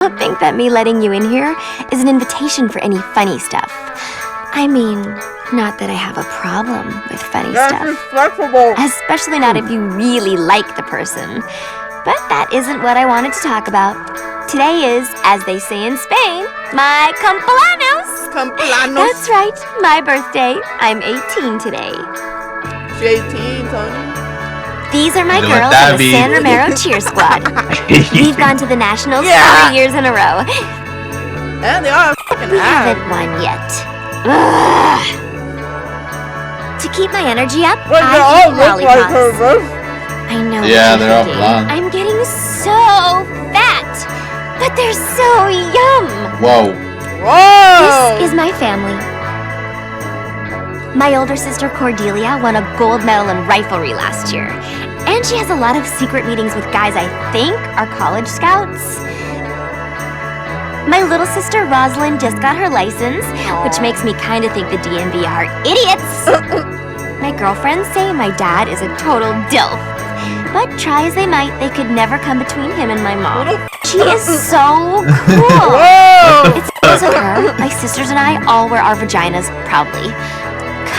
Don't think that me letting you in here is an invitation for any funny stuff. I mean, not that I have a problem with funny stuff. Especially not if you really like the person. But that isn't what I wanted to talk about. Today is, as they say in Spain, my cumpleaños. That's right, my birthday. I'm 18 today. She's 18, Tony. These are my girls in the San Romero cheer squad. We've gone to the Nationals 4 years in a row. And they are fucking We haven't won yet. Ugh. To keep my energy up, I eat lollipops. I know. Yeah, they're all blonde. I'm getting so fat, but they're so yum. Whoa. Whoa! This is my family. My older sister Cordelia won a gold medal in riflery last year. And she has a lot of secret meetings with guys I think are college scouts. My little sister Rosalind just got her license, which makes me kind of think the DMV are idiots. My girlfriends say my dad is a total dilf. But try as they might, they could never come between him and my mom. She is so cool. Whoa! It's because of her, my sisters and I all wear our vaginas proudly.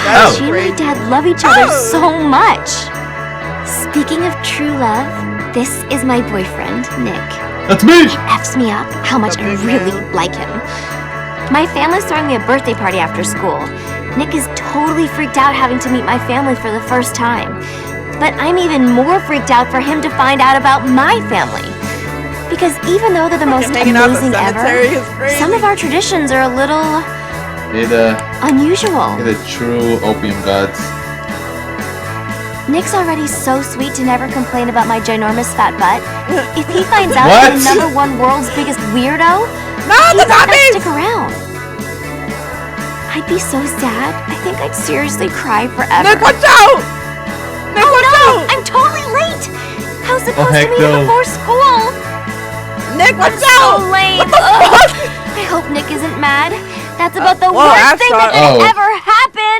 God, she and my dad love each other so much. Speaking of true love, this is my boyfriend, Nick. That's me! He F's me up how much I really like him. My family's throwing me a birthday party after school. Nick is totally freaked out having to meet my family for the first time. But I'm even more freaked out for him to find out about my family. Because even though they're the most amazing ever, some of our traditions are a little unusual. They're the true opium gods. Nick's already so sweet to never complain about my ginormous fat butt. If he finds out What? I'm the #1 world's biggest weirdo, No, he's not gonna stick around. I'd be so sad. I think I'd seriously cry forever. Nick, watch out! Nick, watch out! I'm totally late! How's supposed heck to meet him no. before school? Nick, watch So out! lame. What the fuck? I hope Nick isn't mad. That's about the whoa, worst thing that could Oh. ever happen.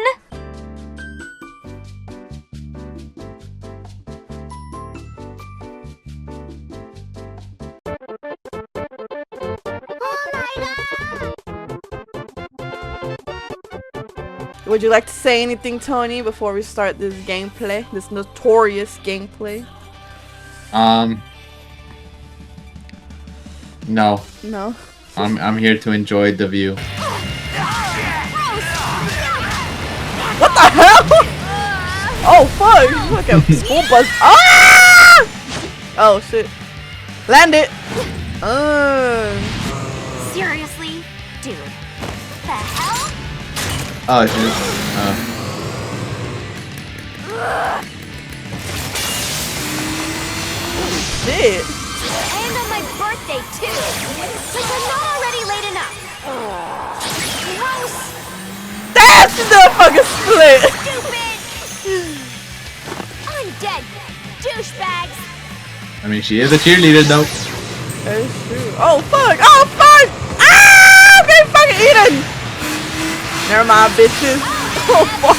Would you like to say anything, Tony, before we start this gameplay? This notorious gameplay? No. No. I'm here to enjoy the view. What the hell? Oh fuck! Look at school bus. Ah! Oh shit! Land it. Seriously? Dude. The hell? Oh, shit. Shit! And on my birthday, too! Like I'm not already late enough! Gross! That's the fucking split! Stupid! Undead douchebags! I mean, she is a cheerleader, though. That's true. Oh fuck! Oh fuck! Ah! I'm getting fucking eaten! Never mind, bitches. Oh fuck!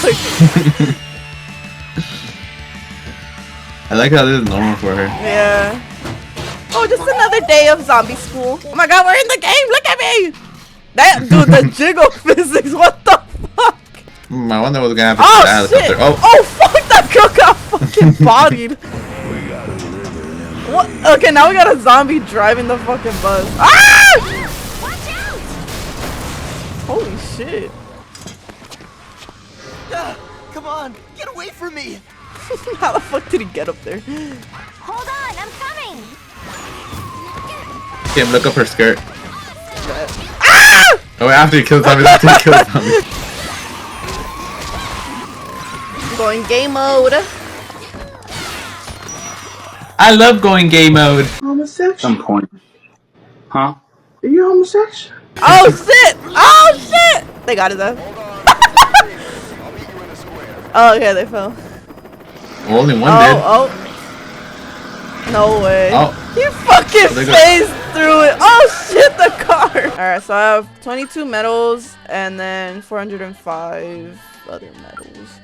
I like how this is normal for her. Yeah. Oh, just another day of zombie school. Oh my god, we're in the game! Look at me! That dude, the jiggle physics, what the fuck? I wonder what's gonna happen to the Oh shit! helicopter. Oh fuck, that girl got fucking bodied! What? Okay, now we got a zombie driving the fucking bus. Ah! Watch out! Holy shit. Come on, get away from me! How the fuck did he get up there? Hold on, I'm coming! Kim, look up her skirt. Ah! Oh, after he kills zombie, after he kills zombie. Going game mode. I love going gay mode. Homosexual. Some point. Huh? Are you homosexual? Oh shit! Oh shit! They got it though. Oh yeah, they fell. Well, only one did. Oh. No way. Oh. You fucking They go- phased through it. Oh shit, the car. Alright, so I have 22 medals and then 405 other medals.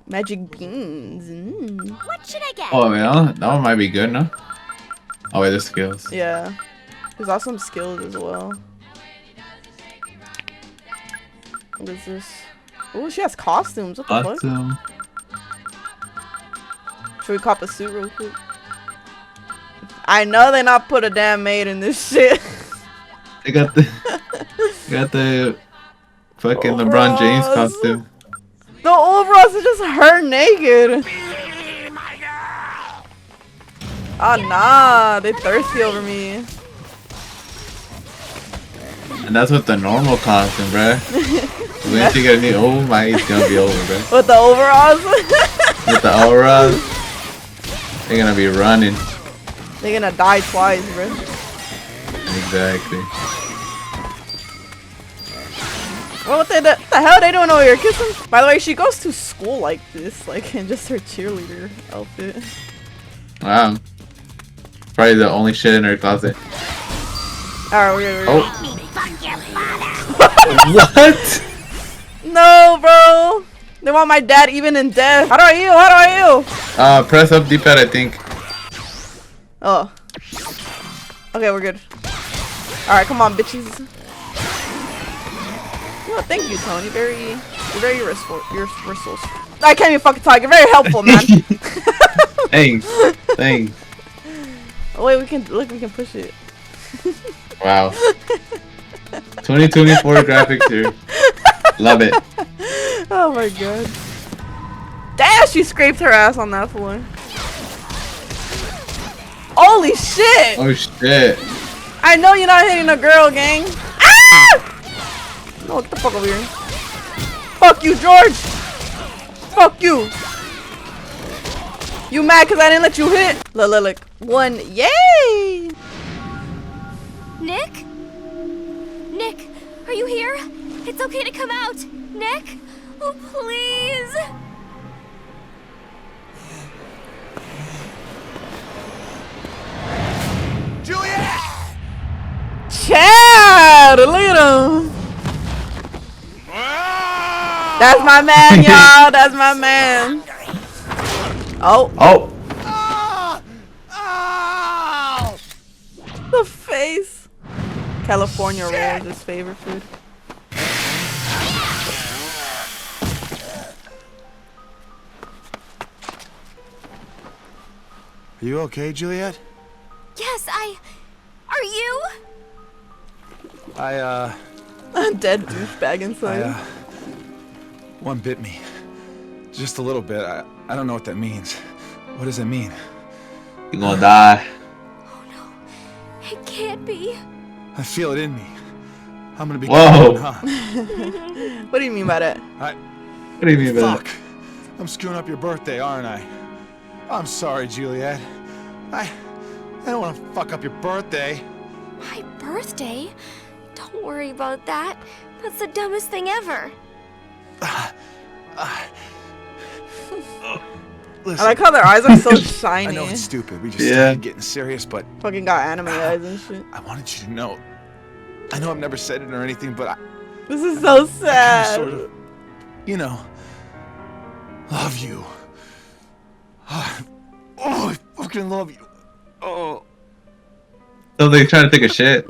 Magic beans. What should I get? Oh, yeah, that one might be good, no? Oh, wait, there's skills. Yeah. There's also some skills as well. What is this? Oh, she has costumes. What the fuck? Awesome. Should we cop a suit real quick? I know they not put a damn maid in this shit. They got the fucking LeBron James Overalls. costume. The overalls is just her naked. Oh nah, they thirsty over me. And that's with the normal costume, bruh. When she get a new, oh my, it's gonna be over, bruh. With the overalls? With the overalls, they're gonna be running. They're gonna die twice, bro. Exactly. Well, what the hell are they doing over here? Kissing? By the way, she goes to school like this, like in just her cheerleader outfit. Wow. Probably the only shit in her closet. Alright, we're good. Oh. What? No, bro. They want my dad even in death. How do I heal? How do I heal? Press up D-pad, I think. Oh. Okay, we're good. Alright, come on, bitches. Oh, thank you, Tony. You're very resourceful. I can't even fucking talk. You're very helpful, man. Thanks. Thanks. Oh wait, we can push it. Wow. 2024 graphics here. Love it. Oh my god. Damn, she scraped her ass on that floor. Holy shit! Oh shit. I know you're not hitting a girl, gang. Ah! No, get the fuck over here. Fuck you, George! Fuck you! You mad because I didn't let you hit? Look. One. Yay! Nick? Nick, are you here? It's okay to come out. Nick? Oh, please. Juliet! Chad! Look at him! That's my man, y'all. That's my man. Oh. Oh. The face. California roll is his favorite food. Are you okay, Juliet? Yes, Are you? I Dead douchebag inside. one bit me. Just a little bit. I don't know what that means. What does that mean? You're gonna die. Oh no, it can't be. I feel it in me. I'm gonna be Whoa. gone, huh? What do you mean by that? What do you mean by that? Fuck. I'm screwing up your birthday, aren't I? I'm sorry, Juliet. I don't want to fuck up your birthday. My birthday? Don't worry about that. That's the dumbest thing ever. Listen, I like how their eyes are so shiny. I know it's stupid. We just Yeah. started getting serious, but Fucking got anime eyes and shit. I wanted you to know. I know I've never said it or anything, but I This is so kinda sad. sort of, you know, love you. Oh, I fucking love you. Oh. So they trying to take a shit.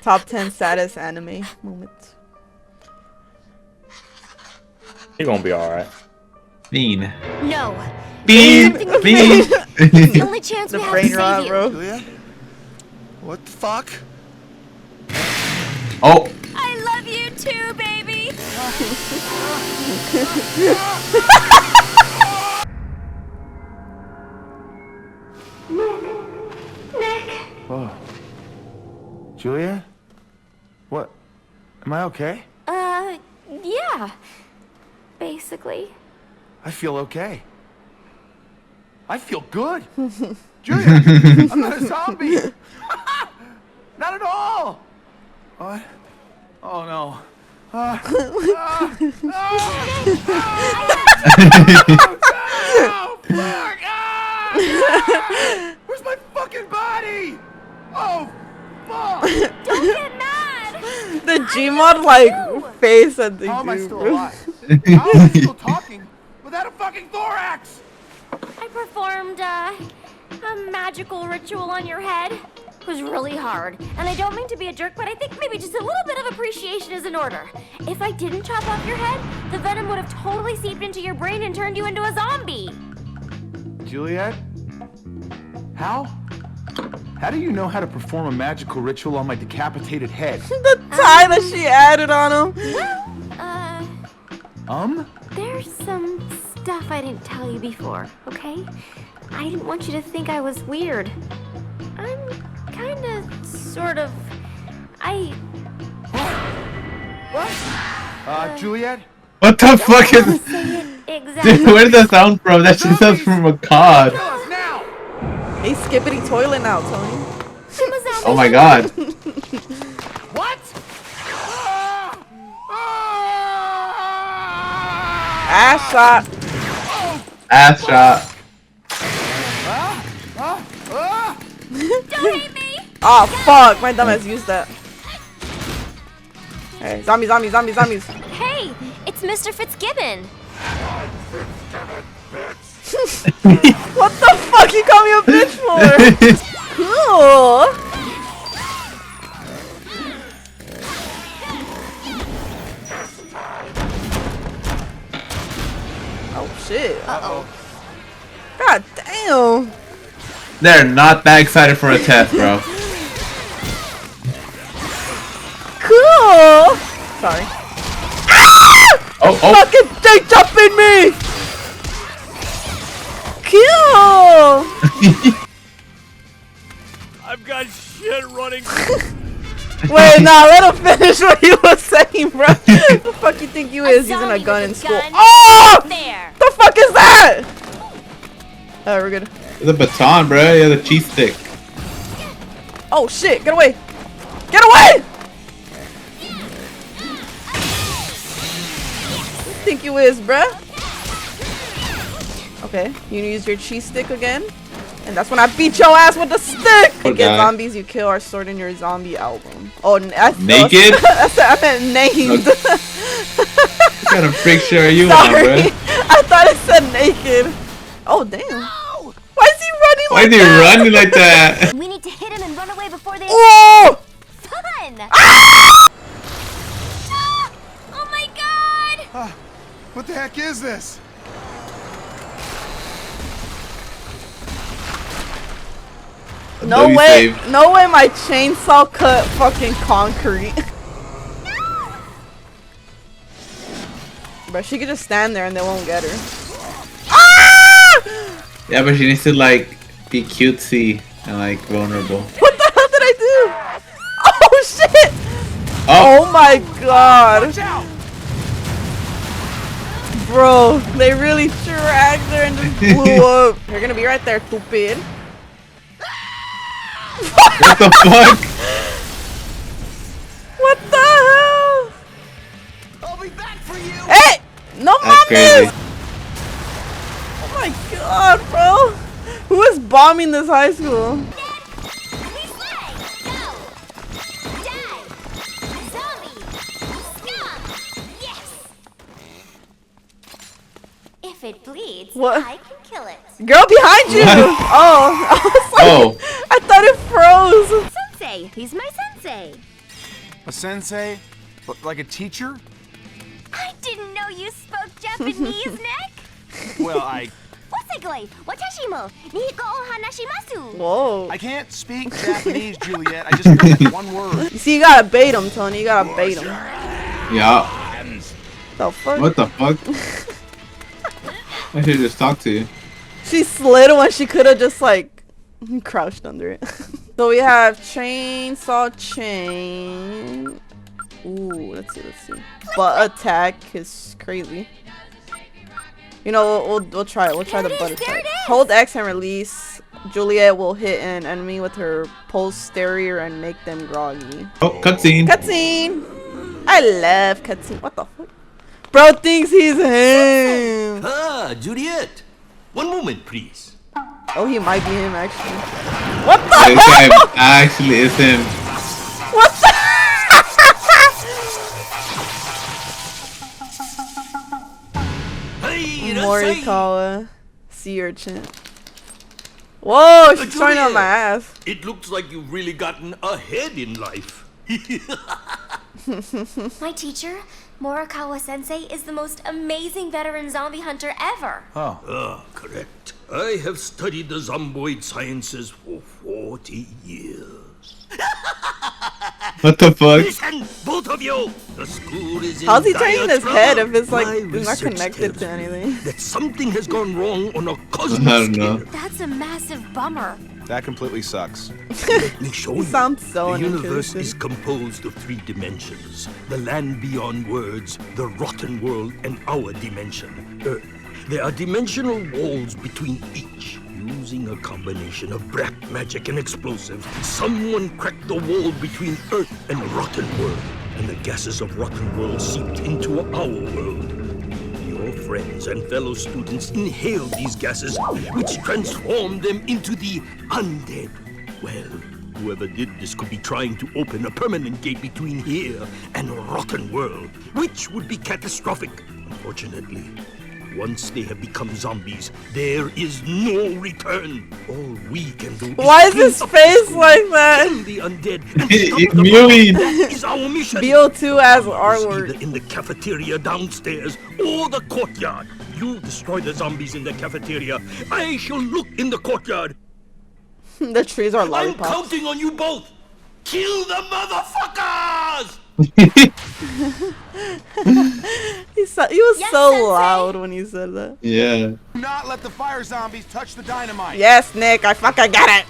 Top 10 saddest anime moments. You're gonna be alright. Bean. No. Bean. Bean. It's the only chance The we have to brain save rot, you. bro. Juliet? What the fuck? Oh. I love you too, baby. Nick. Whoa. Juliet? What? Am I okay? Yeah. Basically. I feel okay. I feel good. Juliet, I'm not a zombie. Not at all. What? Oh no. Where's my fucking body? Oh, fuck. Don't get mad. The Gmod like face that they How am I do, still bro. alive? How am I still talking without a fucking thorax? I performed a magical ritual on your head. was really hard. And I don't mean to be a jerk, but I think maybe just a little bit of appreciation is in order. If I didn't chop off your head, the venom would have totally seeped into your brain and turned you into a zombie. Juliet? How? How do you know how to perform a magical ritual on my decapitated head? The tie that she added on him. Well, there's some stuff I didn't tell you before, okay? I didn't want you to think I was weird. I'm kinda, sort of, Juliet? What the fuck is? exactly. Dude, where did that sound from? That shit sounds from a cod. Tell us now! He's skippity toilet now, Tony. Oh my god. What? Ass shot. Ass shot. Don't hate me! Oh fuck, my dumbass used that. Hey, zombies, zombies, zombies, zombies. Hey, it's Mr. Fitzgibbon. What the fuck you call me a bitch for? Cool. Oh shit. Uh-oh. God damn. They're not that excited for a test, bro. Cool. Sorry. Oh, oh. Fucking they jumping me. Cool. I've got shit running. Wait, nah, let him finish what he was saying, bro. What the fuck you think you is using a gun in school? Oh! There. The fuck is that? Oh, we're good. The baton, bro. Yeah, the cheese stick. Oh shit, get away! Get away! What you think you is, bruh? Okay, you use your cheese stick again. And that's when I beat your ass with the stick! You get zombies you kill are stored in your zombie album. Oh, Naked? I meant named. What kind of freak show are you on, Sorry, bro? I thought it said naked. Oh, damn. Why is he running Why like are you that? running like that? We need to hit him and run away before they... Oh! Fun! Ah! Oh my god! What the heck is this? No W way, save. no way my chainsaw cut fucking concrete. But she could just stand there and they won't get her. Ah! Yeah, but she needs to like be cutesy and like vulnerable. What the hell did I do? Oh shit! Oh, Oh my god. Watch out! Bro, they really dragged her and just blew up. You're gonna be right there, stupid. what the fuck? What the hell? I'll be back for you! Hey! No That's crazy. mames! Oh my god, bro! Who is bombing this high school? If it bleeds, What? I can kill it. Girl behind you! What? Oh, I was like, Oh. I thought it froze. Sensei, he's my sensei. A sensei? Like a teacher? I didn't know you spoke Japanese, Nick. Well, I Whoa. can't speak Japanese, Juliet. I just heard that one word. You see, you gotta bait him, Tony. You gotta bait him. Yeah. The fuck? What the fuck? I should just talk to you. She slid when she could have just like crouched under it. So we have chainsaw chain. Ooh, let's see. Butt attack is crazy. You know, we'll try it. We'll try the butt attack. Hold X and release. Juliet will hit an enemy with her posterior and make them groggy. Oh, cutscene. Cutscene. I love cutscene. What the fuck? Bro thinks he's him. Ah, Juliet. One moment, please. Oh, he might be him actually. What the This guy hell? actually is him. What the? Hey, Morikawa, sea urchin. Whoa, she's trying on my ass. It looks like you've really gotten ahead in life. My teacher, Morikawa-sensei, is the most amazing veteran zombie hunter ever. Correct. I have studied the zomboid sciences for 40 years. What the fuck? Listen, both of you! The school is in How's he dire turning his trouble. head if it's like My it's not research connected to tells me anything? that something has gone wrong on a I cosmic don't know. scale. That's a massive bummer. That completely sucks. Let me show He you. sounds so The universe uninterested. is composed of 3 dimensions. The land beyond words, the rotten world, and our dimension, Earth. There are dimensional walls between each. Using a combination of black magic and explosives, someone cracked the wall between Earth and rotten world. And the gases of rotten world seeped into our world. Your friends and fellow students inhaled these gases, which transformed them into the undead. Well, whoever did this could be trying to open a permanent gate between here and rotten world, which would be catastrophic. Unfortunately, once they have become zombies, there is no return. All we can do is Why is clean his up face the like that? kill the undead and He's stop the mewing. That is our mission. BO2 as It's artwork. either in the cafeteria downstairs or the courtyard. You destroy the zombies in the cafeteria. I shall look in the courtyard. The trees are I'm lollipops. counting on you both. Kill the motherfuckers! He was Yes, so Sensei. loud when he said that. Yeah. Do not let the fire zombies touch the dynamite. Yes, Nick, I fucking get it.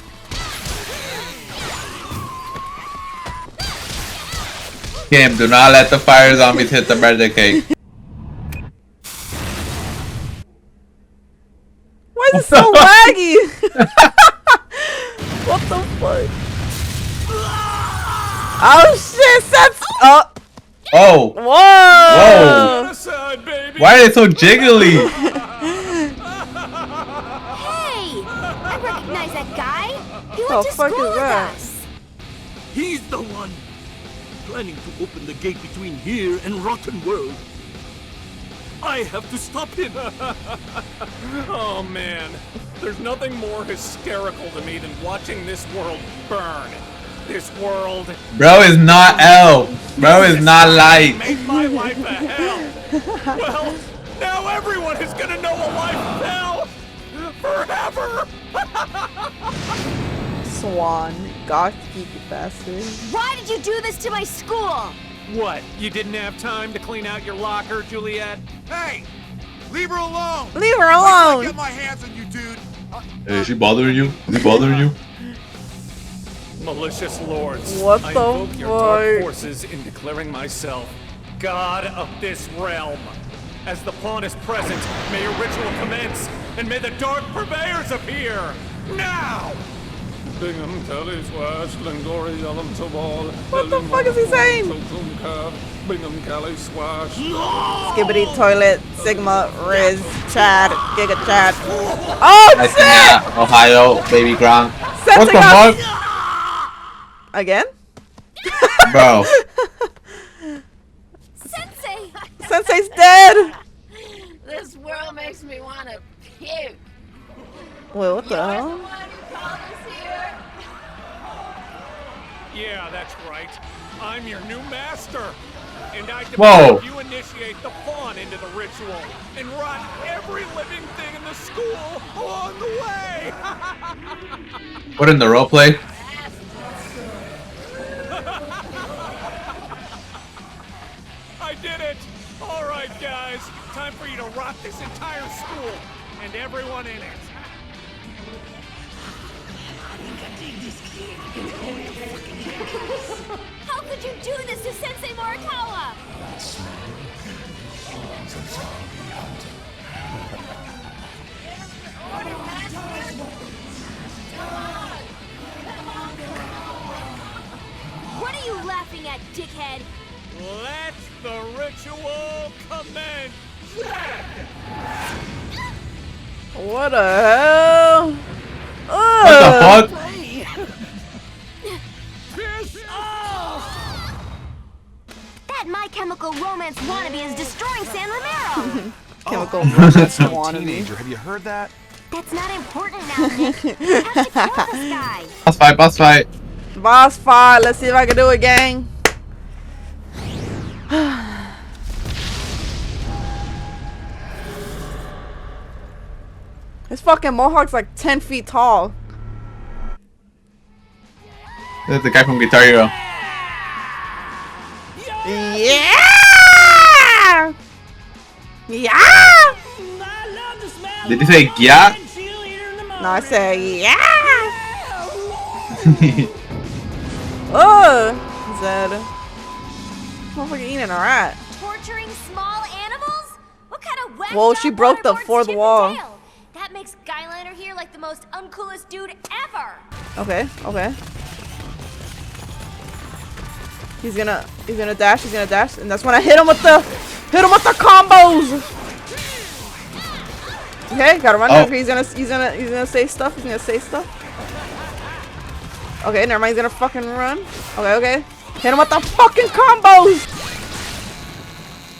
Kim, do not let the fire zombies hit the birthday cake. Why is it so laggy? What the fuck? Oh shit, Sets. Oh, Oh, whoa. Aside, baby. why are they so jiggly? Hey! I recognize that guy. He The went to fuck school is with that? us. He's the one planning to open the gate between here and rotten world. I have to stop him. Oh man, there's nothing more hysterical to me than watching this world burn. This world Bro is not L. Bro is not light. made my life a hell. Well, now everyone is gonna know a life of hell forever. Swan, gosh, geeky bastard. Why did you do this to my school? What? You didn't have time to clean out your locker, Juliet? Hey, leave her alone. Leave her Wait till I get alone. my hands on you, dude. Hey, is she bothering you? Is he bothering you? Malicious lords, What I the invoke your dark fuck? forces in declaring myself God of this realm. As the pawn is present, may your ritual commence, and may the dark purveyors appear now. Bingham, Kelly, Swash, Glenglory, Yellum, Tobal. What the fuck is he saying? Bingham, Kelly, Swash. Skibbity, toilet, Sigma, Riz, Chad, Giga Chad. Oh I shit! cannot. Ohio, baby Gronk. What Sensei the got- fuck? Again? Bro. Sensei! Sensei's dead! This world makes me want to puke. Wait, what the You're the hell? one who called us here. Yeah, that's right. I'm your new master. And I Whoa. demand you initiate the pawn into the ritual and rot every living thing in the school along the way. Put in the roleplay. I did it! All right, guys. Time for you to rot this entire school and everyone in it. How could you do this to Sensei Morikawa? What are you laughing at, dickhead? Let the ritual commence! What the hell? What the fuck? That My Chemical Romance wannabe is destroying San Romero. Chemical Oh, romance some wannabe. teenager. Have you heard that? That's not important now, Nick. You have to kill this guy. Boss fight, boss fight. Boss fight. Let's see if I can do it, gang. This fucking mohawk's like 10 feet tall. This is the guy from Guitar Hero. Yeah! Yeah! Did you say yeah? No, I said yeah! Oh! Zed. Motherfucker eating a rat. Torturing small animals? What kind of whacked Whoa, she broke the waterboard's fourth Chip and wall. Dale? That makes Skyliner here like the most uncoolest dude ever. Okay, okay. He's gonna dash, and that's when I hit him with the combos. Okay, gotta run after. He's gonna say stuff. He's gonna say stuff. Okay, never mind. He's gonna fucking run. Okay. Hit him with the fucking combos.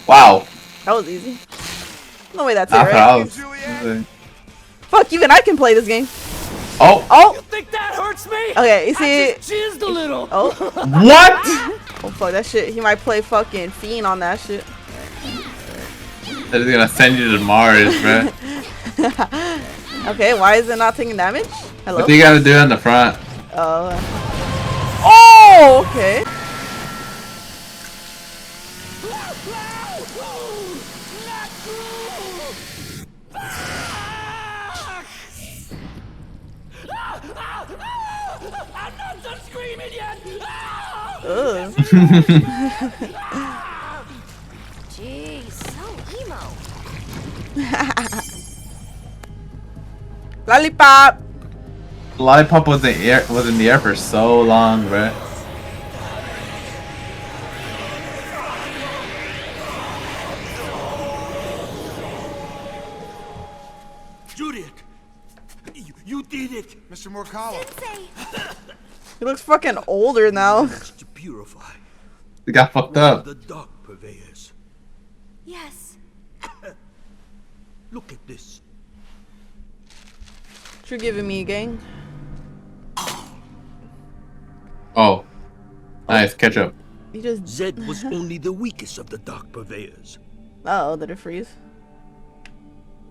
Wow. That was easy. No way that's it, After right? I was. Fuck, even I can play this game. Oh. Oh. Think that hurts me? Okay, you see. Jizzed a little. Oh. What? Oh fuck that shit. He might play fucking Fiend on that shit. That is gonna send you to Mars, bro. Okay, why is it not taking damage? Hello? What do you gotta do on the front? Oh, okay. I'm not done screaming yet. Ugh. Jeez, so emo. Lollipop. Lollipop was in the air for so long, bro. Juliet, you did it. Mr. Morikawa. He looks fucking older now. To purify They got fucked up. the dark purveyors. Yes. Look at this. What you giving me, gang? Oh. Nice, ketchup. You just. Zed was only the weakest of the dark purveyors, Oh, did it freeze?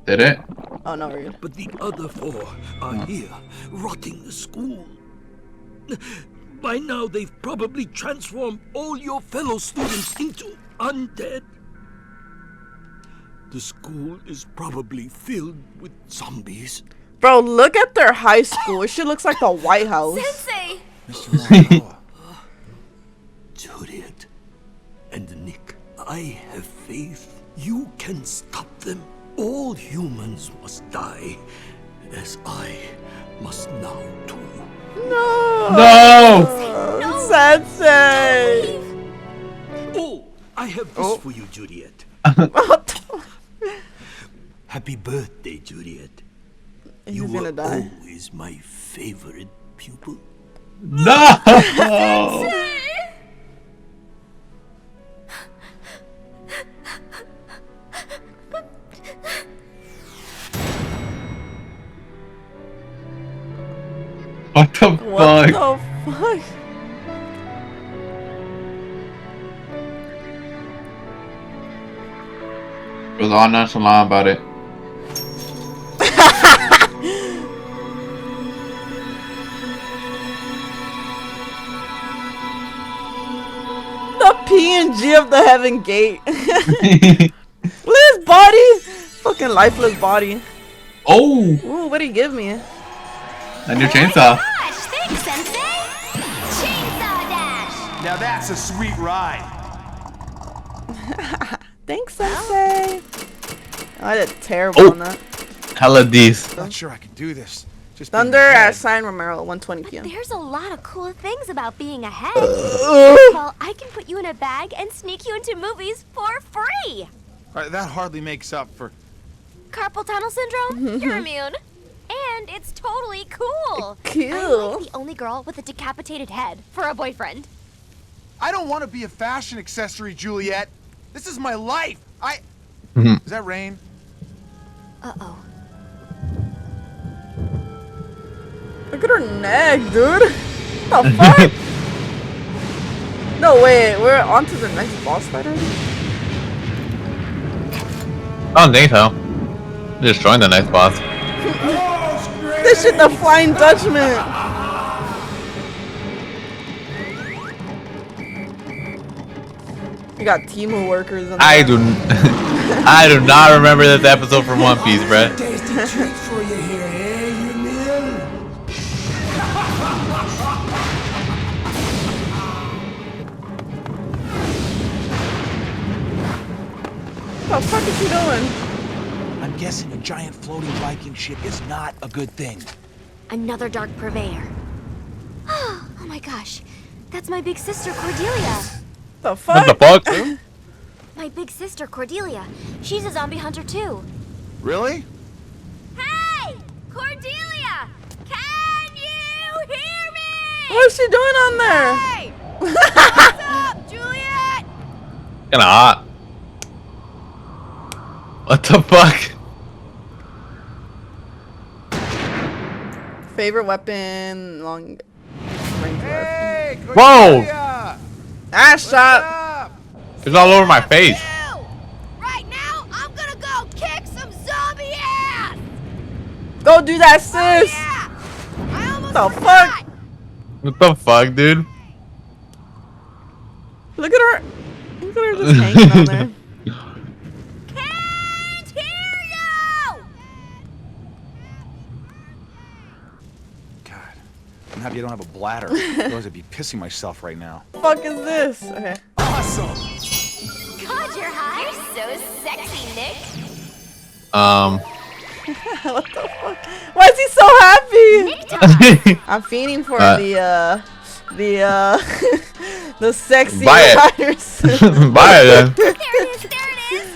Did it? Oh no, we're good. but the other four are here, rotting the school. By now, they've probably transformed all your fellow students into undead. The school is probably filled with zombies. Bro, look at their high school. It shit looks like the White House. Sensei! Mr. Morikawa. Juliet and Nick, I have faith. You can stop them. All humans must die, as I must now too. No! Sensei! Oh, I have this for you, Juliet. Happy birthday, Juliet. He's You gonna were die. always my favorite pupil. No! What the What fuck? the fuck? It was all nonchalant about it. The PNG of the Heaven Gate. Look at his body. Fucking lifeless body. Oh! Ooh, what did he give me? A new chainsaw. Gosh, thanks, Sensei! Chainsaw Dash! Now that's a sweet ride. Thanks, Sensei. Oh, I did terrible on that. Hella D's. Not sure I can do this. Just Thunder being at ahead. San Romero, 1:20 p.m. There's a lot of cool things about being ahead. Well, I can put you in a bag and sneak you into movies for free. That hardly makes up for. Carpal tunnel syndrome? You're immune. And it's totally cool. Cool. I'm like the only girl with a decapitated head for a boyfriend. I don't want to be a fashion accessory, Juliet. This is my life. Is that rain? Uh-oh. Look at her neck, dude. What the fuck? No, wait. We're on to the next boss fight already? I don't think so. Just join the next boss. This shit, the Flying Dutchman. You got Temu workers on I do not remember this episode from One Piece, bruh. Tasty treat for you here, eh, you meal? What the fuck is she doing? I'm guessing a giant floating Viking ship is not a good thing. Another dark purveyor. Oh my gosh. That's my big sister, Cordelia. The What the fuck? fuck? My big sister, Cordelia. She's a zombie hunter, too. Really? Hey! Cordelia! Can you hear me? What is she doing on there? Hey! What's up, Juliet? Kinda hot. What the fuck? Favorite weapon, long range weapon. Hey, Whoa! Cordelia! Ass shot. Up? It's all over my face. Right now, I'm gonna go kick some zombie ass! Go do that, sis. Yeah! I almost The forgot! fuck? What the fuck, dude? Look at her. Look at her just hanging on there. Can't hear you! God, I'm happy I don't have a bladder. Otherwise, I'd be pissing myself right now. Fuck is this? Okay. Awesome! God, you're hot! You're so sexy, Nick! What the fuck? Why is he so happy? I'm fiending for the sexy Buy it. riders. Buy it then. There it is! There it is!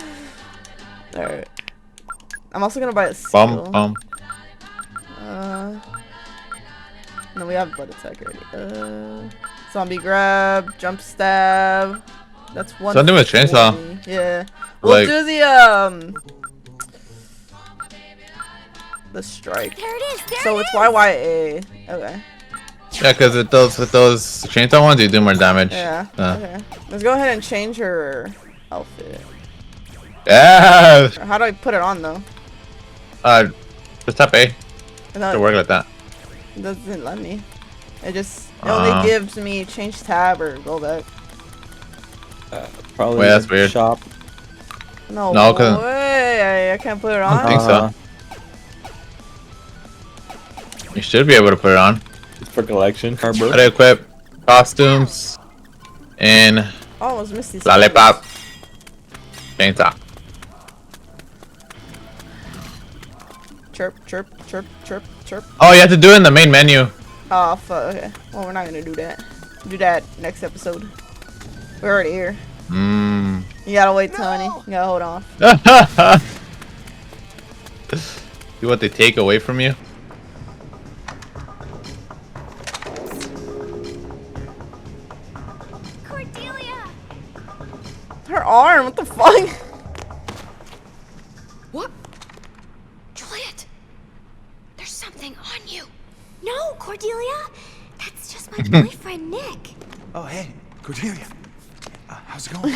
Alright. I'm also gonna buy a skill. Bum. No, we have blood attack already. Zombie grab, jump stab. That's one. Something with chainsaw. Yeah. We'll Like- do the strike. There it is! There So it it's is! YYA. Okay. Yeah, because with those chainsaw ones, you do more damage. Yeah. Okay. Let's go ahead and change her outfit. Yeah. Or how do I put it on though? Just tap A No, to work like that. it doesn't let me. It only gives me change tab or go back. Probably. Wait, that's weird. Shop. No, No, 'cause- way. I can't put it I on. don't think so. You should be able to put it on. For collection. How to equip costumes in Oh, it was Misty. Lollipop chainsaw. Chirp, chirp, chirp, chirp, chirp. Oh, you have to do it in the main menu. Oh, fuck. Okay. Well, we're not gonna do that. Do that next episode. We're already here. Mmm. You gotta wait, Tony. You gotta hold on. See what they take away from you? Cordelia! Her arm. What the fuck? What? Juliet! There's something on you. No, Cordelia! That's just my boyfriend, Nick. Oh, hey, Cordelia. How's it going?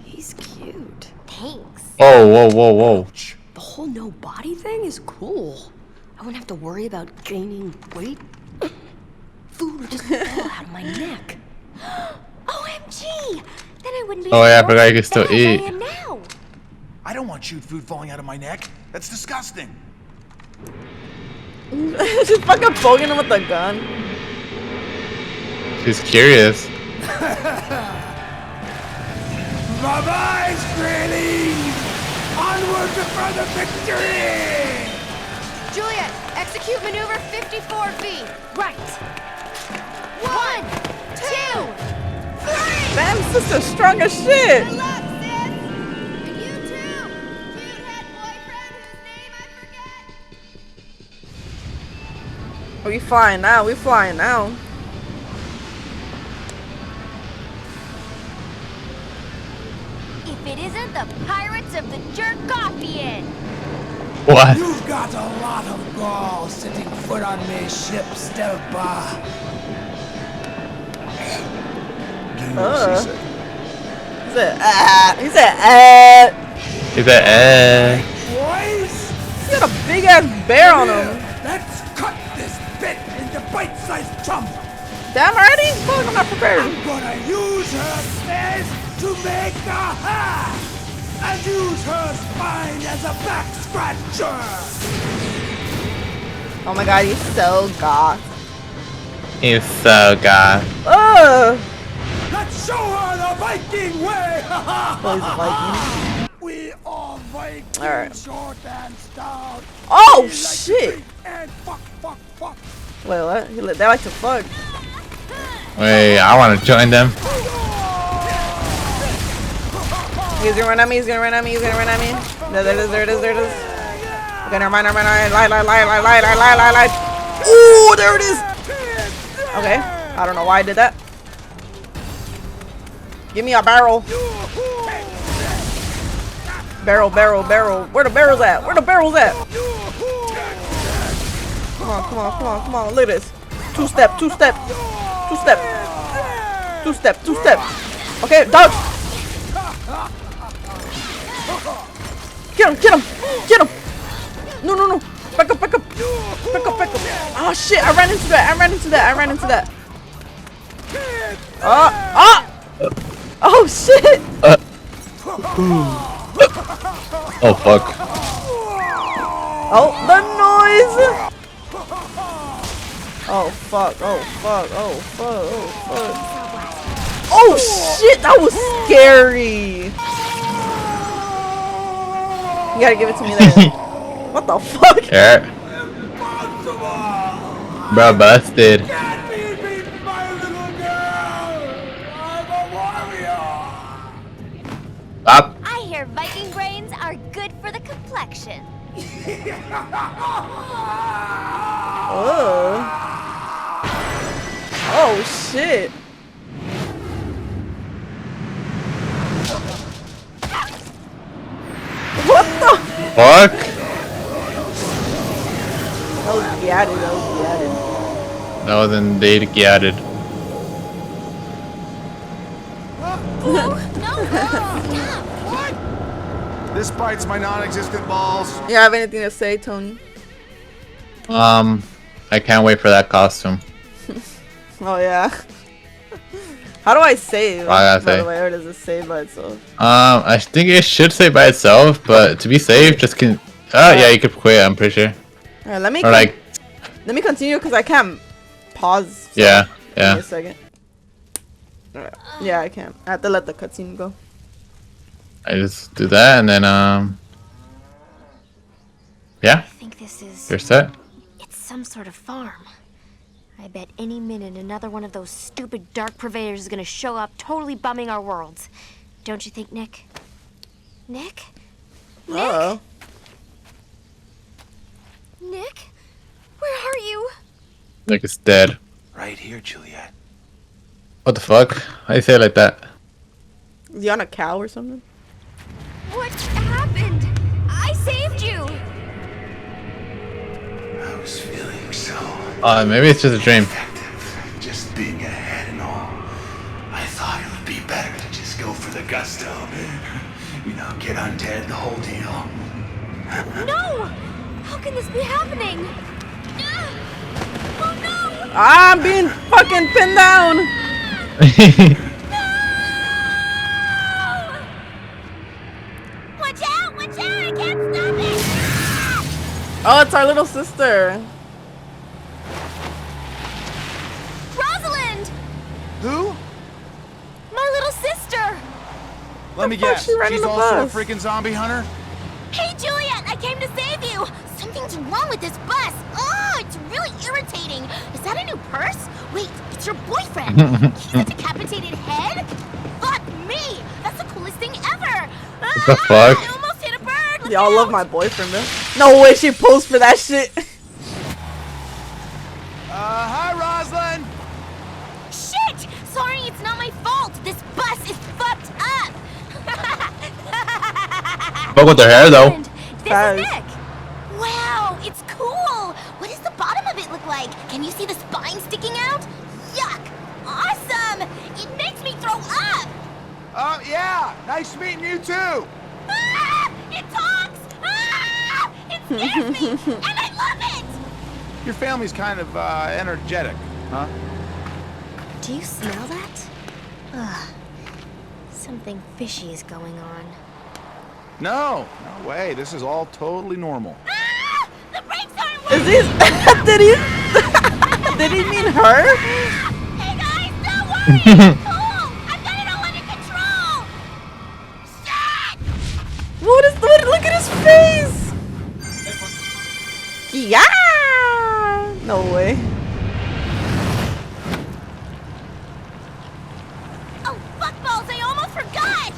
He's cute. Thanks. Oh, whoa. The whole no body thing is cool. I wouldn't have to worry about gaining weight. Food would just fall out of my neck. OMG! Then I wouldn't be Oh, yeah, I so forgot you can still fat as I eat. am now. I don't want chewed food falling out of my neck. That's disgusting. She's fucking poking him with the gun. She's curious. Bye-bye, Screening! Onward to further victory! Juliet, execute maneuver 54V. Right. 1, 2, 3! Damn, sister's strong as shit. Good luck, sis! And you too, cute head boyfriend whose name I forget. We flying now. We flying now. If it isn't the Pirates of the Jerkopian! What? You've got a lot of gall setting foot on me ship, Stelpa. He said, ah. He said, ah. He said, Boys, He got a big ass bear on him. let's cut this bit into bite-sized chunks. Damn already? Fuck, I'm not prepared. I'm gonna use her stairs to make a hat and use her spine as a back scratcher. Oh my god, he's so goth. He's so god. Ugh. Let's show her the Viking way. Oh, he's a Viking. We are Vikings, Alright. short and stout. Oh We like to shit. drink and fuck. Wait, what? They like to fuck. Wait, I want to join them. He's gonna run at me, he's gonna run at me, he's gonna run at me. There it is, there it is, there it is. Okay, never mind, never mind. Lie. Ooh, there it is. Okay, I don't know why I did that. Give me a barrel. Barrel. Where the barrels at? Where the barrels at? Come on. Look at this. Two step. Okay, dodge. Get him. No. Back up. Oh shit, I ran into that. Oh shit. Oh fuck. Oh, the noise. Oh fuck. Oh shit, that was scary. You gotta give it to me there. What the fuck? Yeah. Bro, busted. Up. I hear Viking brains are good for the complexion. Oh shit. What the Fuck. That was gatted. That was indeed gatted. This bites my non-existent balls. You have anything to say, Tony? I can't wait for that costume. Oh yeah. How do I save? I gotta by say. the way, or does it save by itself? I think it should say by itself, but to be safe, just can. Yeah, you could quit. I'm pretty sure. Alright, let me continue because I can't pause. So Yeah. Give me a second. Alright. Yeah, I can't. I have to let the cutscene go. I just do that and then yeah. I think this is... You're set. It's some sort of farm. I bet any minute another one of those stupid dark purveyors is gonna show up, totally bumming our worlds. Don't you think, Nick? Nick? Uh-oh. Nick? Where are you? Nick is dead. Right here, Juliet. What the fuck? How you say it like that? Is he on a cow or something? What happened? I saved you! I was feeling so Maybe it's just a dream. effective, just being ahead and all. I thought it would be better to just go for the gusto. You know, get undead, the whole deal. No! How can this be happening? Oh no! I'm being fucking pinned down! Watch out! I can't stop it! Oh, it's our little sister. Rosalind! Who? My little sister! Let me fuck guess. she ran in She's the also a bus? freaking zombie hunter? Hey, Juliet! I came to save you! Something's wrong with this bus! Oh, it's really irritating! Is that a new purse? Wait, it's your boyfriend! He's a decapitated head? Fuck me! That's the coolest thing ever! What the fuck? I almost hit a bird! Look Y'all out. love my boyfriend, man. No way she posed for that shit. Hi, Rosalind. Shit! Sorry, it's not my fault! This bus is fucked up! Fuck with their hair though. Rosalind, this Guys. is Nick! Yeah. Nice meeting you too. Ah! It talks! Ah! It scares me! And I love it! Your family's kind of energetic, huh? Do you smell that? Ugh. Something fishy is going on. No way. This is all totally normal. Ah! The brakes aren't Is working! he? Did he mean her? Hey guys, don't worry! It's cool! I've got it all under control! Shit! Look at his face! Yeah! No way. Oh, fuckballs, I almost forgot!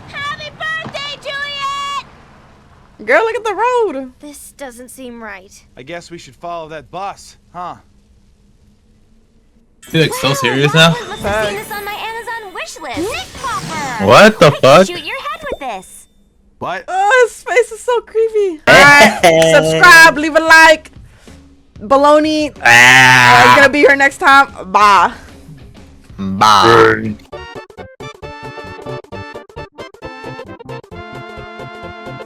Happy birthday, Juliet! Girl, look at the road. This doesn't seem right. I guess we should follow that bus, huh? You like so serious now? I must have seen this on my Amazon wish list. Repop! What the I can fuck? shoot your head with this. What? Oh, his face is so creepy. Alright, subscribe, leave a like. Baloney. It's gonna be here next time. Bye. Bye.